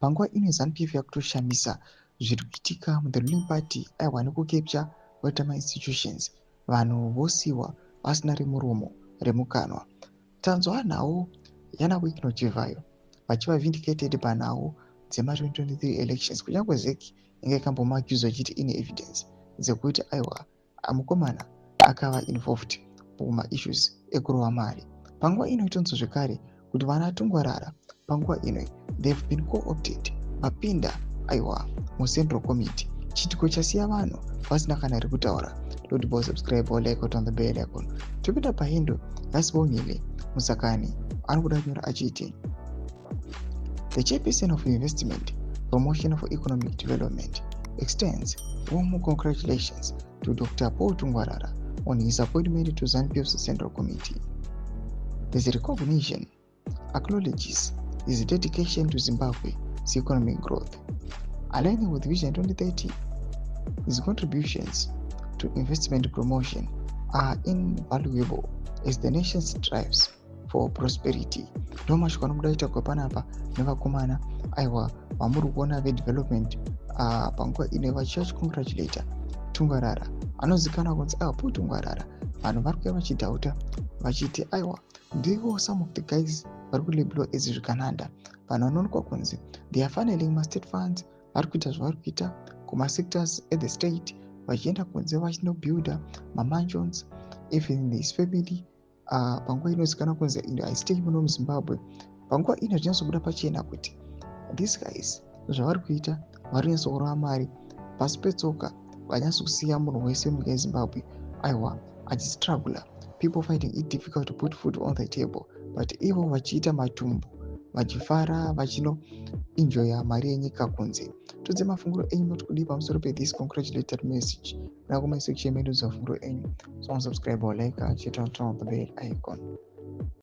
Panguva ino ZANU-PF yakutoshamisa zviri kuitika mu the ruling party aiwa nekukepcha kwaita ma-institutions, vanhu vosiiwa vasina remuromo remukanwa. Tanzwa nhau yana Wycliffe Ochivayo vachiva vindicated panhau dzema-2023 elections, kunyange ZEC inge ikambomuaccuse achiti ine evidence dzekuti aiwa mukomana akava involved muma-issues ekurova mari. Panguva ino itonzwa zvekare kuti vana Tungwarara panguva ino they have been co-opted vapinda aiwa muCentral Committee. Chiitiko chasiya vanhu vasina kana rekutaura. Don't forget to subscribe or like on the bell icon. Topinda pahendo yasibongile Musakani anokuda kunyora achiti the chairperson of Investment Promotion for Economic Development extends warm congratulations to Dr. Paul Tungwarara on his appointment to ZANU-PF's Central Committee. This recognition acknowledges his dedication to Zimbabwe's economic growth. Aligning with Vision 2030, his contributions to investment promotion are invaluable as the nation strives for prosperity. Ndomasho kanomudaita kwa panapa nevakomana aiwa vamuri kuona vedevelopment panguva ino vachichicongratulate Tungwarara anozikanwa kunzi Paul Tungwarara. Vanhu vari kuuya vachidhauta vachiti aiwa ndivo some of the guys vari kulabelwa as zvikananda. Vanhu vanoonekwa kunzi they are funneling ma-state funds, vari kuita zvavari kuita kuma-sectors at the state vachienda kunze vachinobuilda ma-mansions even his family. Panguva inozikanwa kunzi haisiteki muno muZimbabwe. Panguva ino zvinyazobuda pachena kuti these guys zvavari kuita vari kunyatsorova mari pasi petsoka, vanyatsosiya munhu wese munyika yeZimbabwe aiwa achistruggle, people finding it difficult to put food on the table, but ivo vachiita matumbu vachifara vachino enjoya mari yenyika kunze. Tudze mafunguro enyu moti kudii pamusoro pe-this congratulatory message kuna kuma section medu za mafunguro enyu. So subscribe or like, turn on the bell icon.